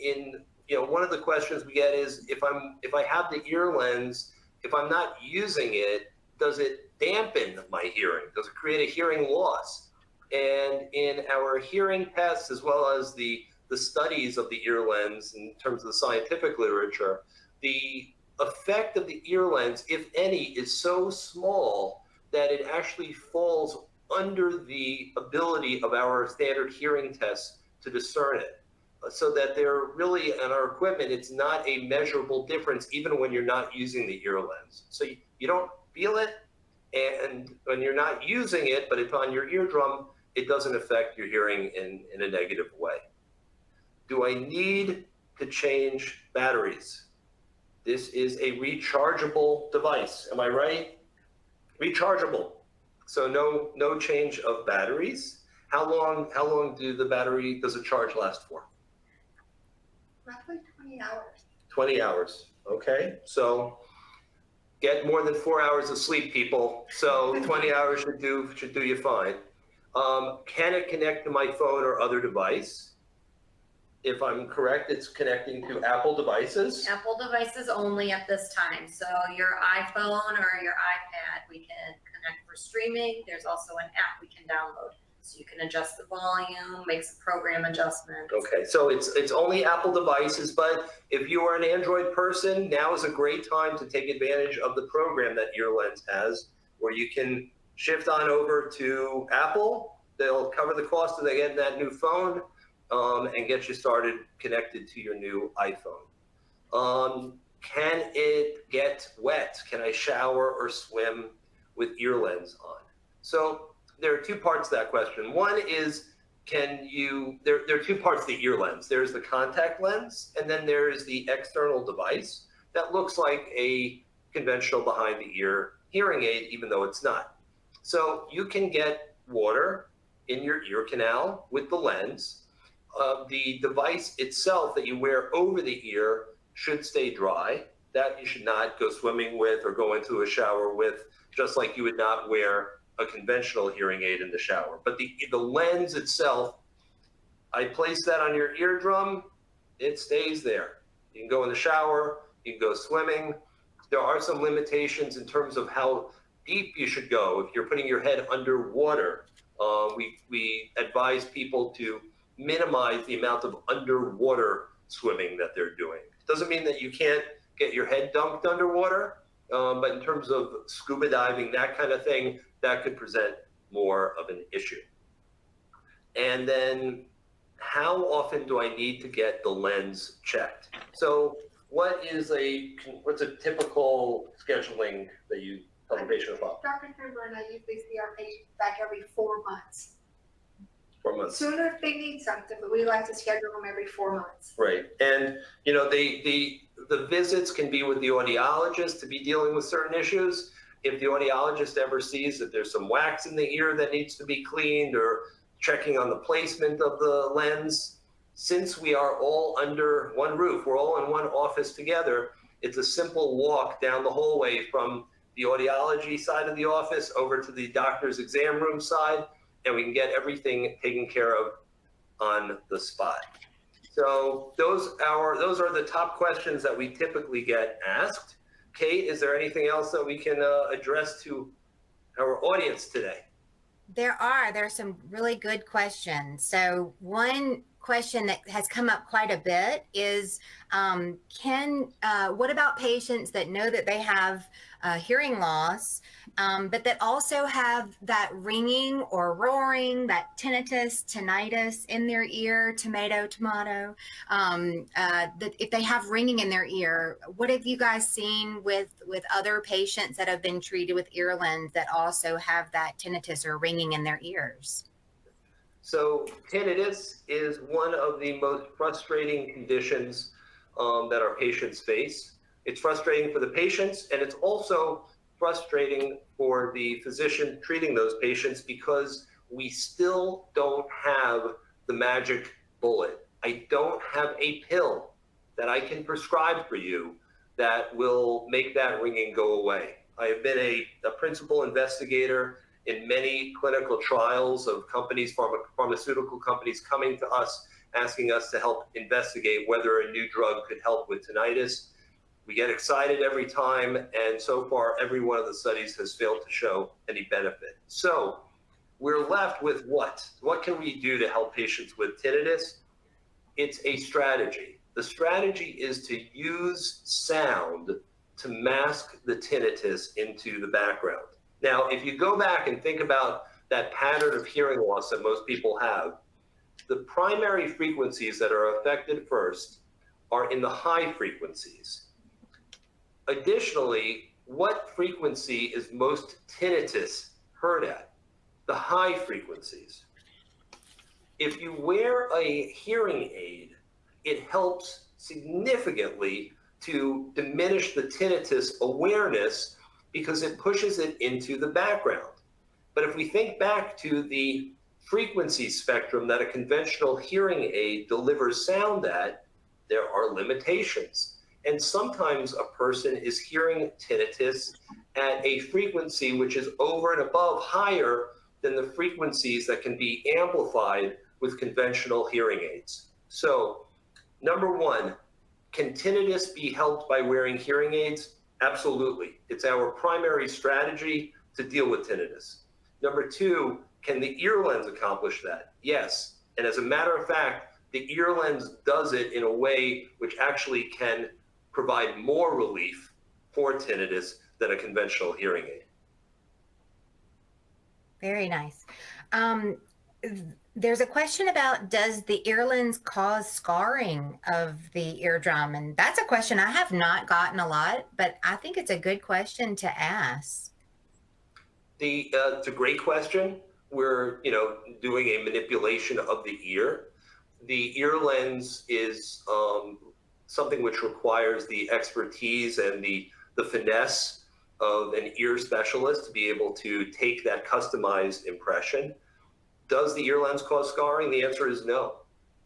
S2: one of the questions we get is, if I have the ear lens, if I'm not using it, does it dampen my hearing? Does it create a hearing loss? And in our hearing tests, as well as the studies of the ear lens in terms of the scientific literature, the effect of the ear lens, if any, is so small that it actually falls under the ability of our standard hearing tests to discern it. So that they're really, on our equipment, it's not a measurable difference even when you're not using the ear lens. So you don't feel it, and when you're not using it, but it's on your eardrum, it doesn't affect your hearing in a negative way. Do I need to change batteries? This is a rechargeable device, am I right? Rechargeable, so no change of batteries. How long does a charge last for?
S4: Roughly 20 hours.
S2: 20 hours, okay. So get more than 4 hours of sleep, people. So 20 hours should do you fine. Can it connect to my phone or other device? If I'm correct, it's connecting to Apple devices.
S3: Apple devices only at this time. So your iPhone or your iPad, we can connect for streaming. There's also an app we can download. So you can adjust the volume, make some program adjustments.
S2: Okay, so it's only Apple devices, but if you are an Android person, now is a great time to take advantage of the program that EarLens has, where you can shift on over to Apple. They'll cover the cost of getting that new phone and get you started connected to your new iPhone. Can it get wet? Can I shower or swim with EarLens on? So there are two parts to that question. One is, there are two parts to the ear lens. There's the contact lens, and then there's the external device that looks like a conventional behind the ear hearing aid, even though it's not. So you can get water in your ear canal with the lens. The device itself that you wear over the ear should stay dry. That you should not go swimming with or go into a shower with, just like you would not wear a conventional hearing aid in the shower. But the lens itself, I place that on your eardrum, it stays there. You can go in the shower, you can go swimming. There are some limitations in terms of how deep you should go. If you're putting your head underwater, we advise people to minimize the amount of underwater swimming that they're doing. It doesn't mean that you can't get your head dunked underwater, but in terms of scuba diving, that kind of thing, that could present more of an issue. And then how often do I need to get the lens checked? So what's a typical scheduling that you tell the patient about?
S4: Dr. Kruger and I usually see our patients back every 4 months.
S2: 4 months.
S4: Sooner if they need something, but we like to schedule them every 4 months.
S2: Right, and the visits can be with the audiologist to be dealing with certain issues. If the audiologist ever sees that there's some wax in the ear that needs to be cleaned, or checking on the placement of the lens, since we are all under one roof, we're all in one office together, it's a simple walk down the hallway from the audiology side of the office over to the doctor's exam room side, and we can get everything taken care of on the spot. So those are the top questions that we typically get asked. Kate, is there anything else that we can address to our audience today?
S1: There are some really good questions. So one question that has come up quite a bit is, what about patients that know that they have hearing loss, but that also have that ringing or roaring, that tinnitus in their ear, tomato, that if they have ringing in their ear, what have you guys seen with other patients that have been treated with EarLens that also have that tinnitus or ringing in their ears?
S2: So tinnitus is one of the most frustrating conditions that our patients face. It's frustrating for the patients, and it's also frustrating for the physician treating those patients because we still don't have the magic bullet. I don't have a pill that I can prescribe for you that will make that ringing go away. I have been a principal investigator in many clinical trials of companies, pharmaceutical companies coming to us, asking us to help investigate whether a new drug could help with tinnitus. We get excited every time, and so far, every one of the studies has failed to show any benefit. So we're left with what? What can we do to help patients with tinnitus? It's a strategy. The strategy is to use sound to mask the tinnitus into the background. Now, if you go back and think about that pattern of hearing loss that most people have, the primary frequencies that are affected first are in the high frequencies. Additionally, what frequency is most tinnitus heard at? The high frequencies. If you wear a hearing aid, it helps significantly to diminish the tinnitus awareness because it pushes it into the background. But if we think back to the frequency spectrum that a conventional hearing aid delivers sound at, there are limitations. And sometimes a person is hearing tinnitus at a frequency which is over and above higher than the frequencies that can be amplified with conventional hearing aids. So, number one, can tinnitus be helped by wearing hearing aids? Absolutely. It's our primary strategy to deal with tinnitus. Number two, can the Earlens accomplish that? Yes. And as a matter of fact, the Earlens does it in a way which actually can provide more relief for tinnitus than a conventional hearing aid.
S1: Very nice. There's a question about, does the Earlens cause scarring of the eardrum? And that's a question I have not gotten a lot, but I think it's a good question to ask.
S2: It's a great question. We're doing a manipulation of the ear. The Earlens is something which requires the expertise and the finesse of an ear specialist to be able to take that customized impression. Does the Earlens cause scarring? The answer is no.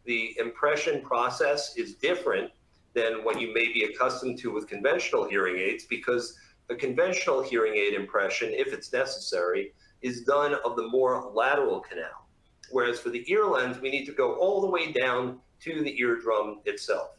S2: The impression process is different than what you may be accustomed to with conventional hearing aids, because the conventional hearing aid impression, if it's necessary, is done of the more lateral canal. Whereas for the Earlens, we need to go all the way down to the eardrum itself.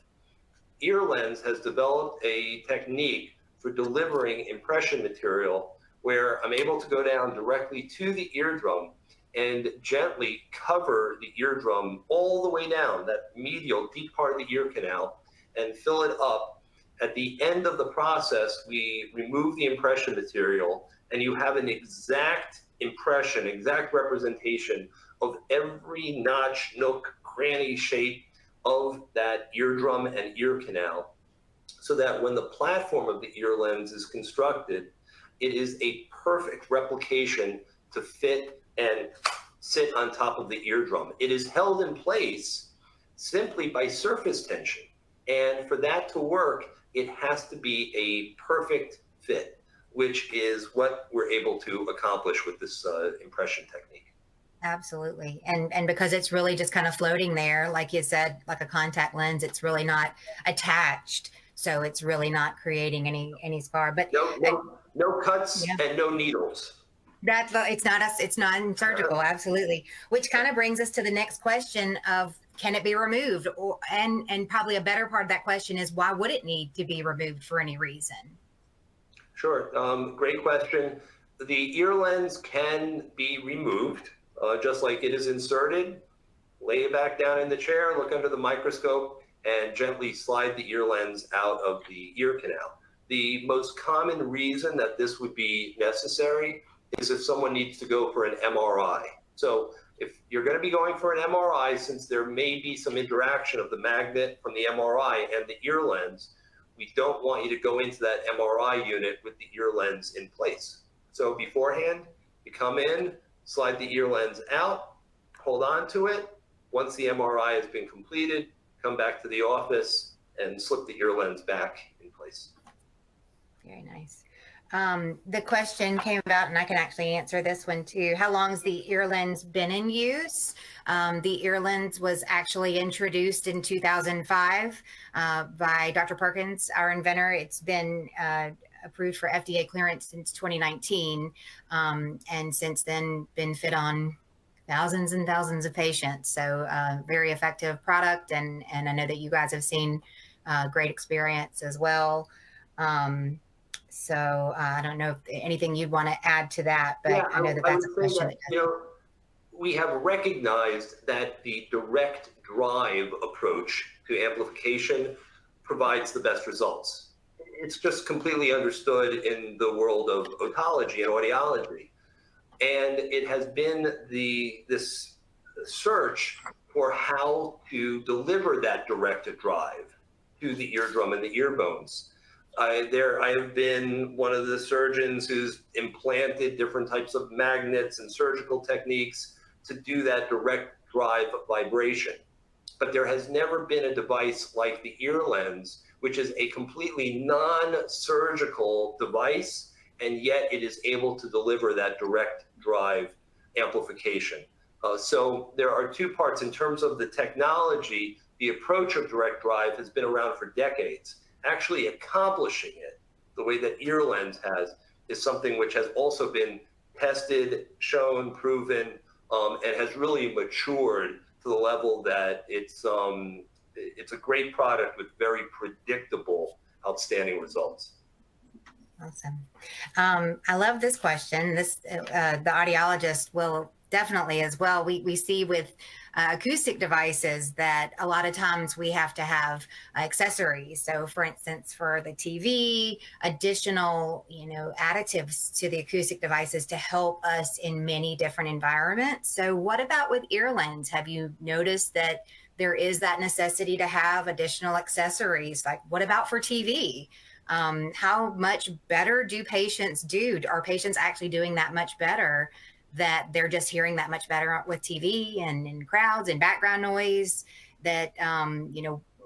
S2: Earlens has developed a technique for delivering impression material where I'm able to go down directly to the eardrum and gently cover the eardrum all the way down, that medial deep part of the ear canal, and fill it up. At the end of the process, we remove the impression material, and you have an exact impression, exact representation of every notch, nook, cranny, shape of that eardrum and ear canal, so that when the platform of the Earlens is constructed, it is a perfect replication to fit and sit on top of the eardrum. It is held in place simply by surface tension. And for that to work, it has to be a perfect fit, which is what we're able to accomplish with this impression technique.
S1: Absolutely. And because it's really just kind of floating there, like you said, like a contact lens, it's really not attached. So it's really not creating any scar. But
S2: no cuts, yeah, and no needles.
S1: It's not surgical, absolutely. Which kind of brings us to the next question of, can it be removed? And probably a better part of that question is, why would it need to be removed for any reason?
S2: Sure, great question. The Earlens can be removed, just like it is inserted. Lay it back down in the chair, look under the microscope, and gently slide the Earlens out of the ear canal. The most common reason that this would be necessary is if someone needs to go for an MRI. So if you're going to be going for an MRI, since there may be some interaction of the magnet from the MRI and the Earlens, we don't want you to go into that MRI unit with the Earlens in place. So beforehand, you come in, slide the Earlens out, hold on to it. Once the MRI has been completed, come back to the office and slip the Earlens back in place.
S1: Very nice. The question came about, and I can actually answer this one too. How long has the Earlens been in use? The Earlens was actually introduced in 2005 by Dr. Perkins, our inventor. It's been approved for FDA clearance since 2019, and since then been fit on thousands and thousands of patients. So very effective product, and I know that you guys have seen great experience as well. So I don't know if anything you'd want to add to that, but
S2: Yeah,
S1: I know that that's a question.
S2: that, you know, we have recognized that the direct drive approach to amplification provides the best results. It's just completely understood in the world of otology and audiology. And it has been this search for how to deliver that directed drive to the eardrum and the ear bones. I have been one of the surgeons who's implanted different types of magnets and surgical techniques to do that direct drive vibration. But there has never been a device like the Earlens, which is a completely non-surgical device, and yet it is able to deliver that direct drive amplification. So there are two parts. In terms of the technology, the approach of direct drive has been around for decades. Actually accomplishing it the way that Earlens has is something which has also been tested, shown, proven, and has really matured to the level that it's a great product with very predictable, outstanding results.
S1: Awesome. I love this question. The audiologist will definitely as well. We see with acoustic devices that a lot of times we have to have accessories. So for instance, for the TV, additional, additives to the acoustic devices to help us in many different environments. So what about with Earlens? Have you noticed that there is that necessity to have additional accessories? Like what about for TV? How much better do patients do? Are patients actually doing that much better, that they're just hearing that much better with TV and in crowds and background noise? That,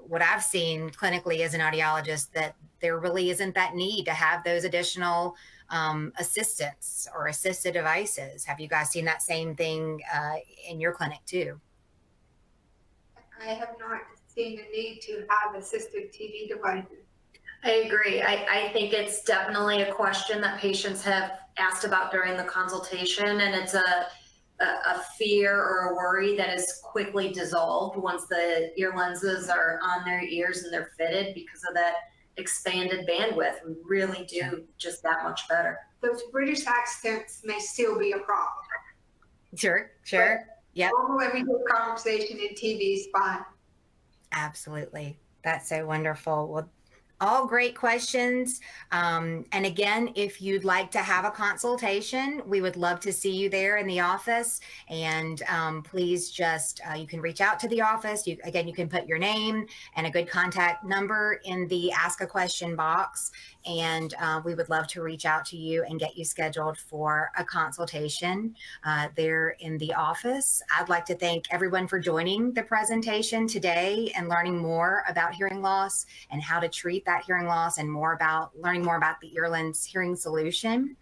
S1: what I've seen clinically as an audiologist, that there really isn't that need to have those additional assistants or assisted devices. Have you guys seen that same thing in your clinic too?
S4: I have not seen the need to have assistive TV devices.
S3: I agree. I think it's definitely a question that patients have asked about during the consultation, and it's a fear or a worry that is quickly dissolved once the ear lenses are on their ears and they're fitted, because of that expanded bandwidth. We really do just that much better.
S4: Those British accents may still be a problem.
S1: Sure. Yeah.
S4: Normal everyday conversation in TV is fine.
S1: Absolutely. That's so wonderful. Well, all great questions. And again, if you'd like to have a consultation, we would love to see you there in the office. And please just, you can reach out to the office. You can put your name and a good contact number in the Ask a Question box. And we would love to reach out to you and get you scheduled for a consultation there in the office. I'd like to thank everyone for joining the presentation today and learning more about hearing loss and how to treat that hearing loss, and learning more about the Earlens hearing solution.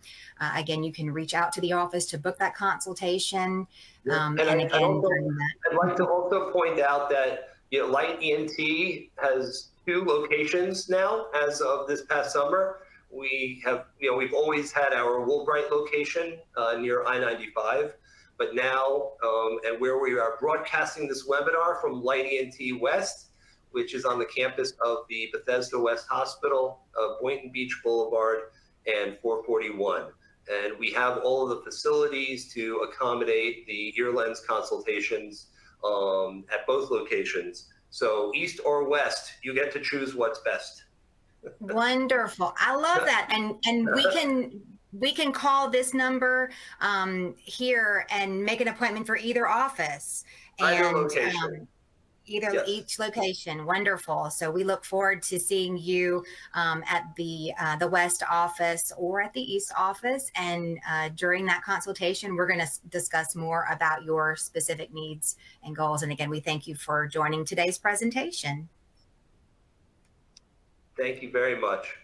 S1: Again, you can reach out to the office to book that consultation.
S2: I'd like to also point out that Light E.N.T has 2 locations now as of this past summer. We have, we've always had our Woolbright location near I-95, but now, and where we are broadcasting this webinar from Light E.N.T West, which is on the campus of the Bethesda West Hospital, Boynton Beach Boulevard, and 441. And we have all of the facilities to accommodate the Earlens consultations at both locations. So east or west, you get to choose what's best.
S1: Wonderful. I love that. And we can call this number here and make an appointment for either office.
S2: Either location.
S1: Yes. Each location. Wonderful. So we look forward to seeing you at the West office or at the East office. And during that consultation, we're going to discuss more about your specific needs and goals. And again, we thank you for joining today's presentation.
S2: Thank you very much.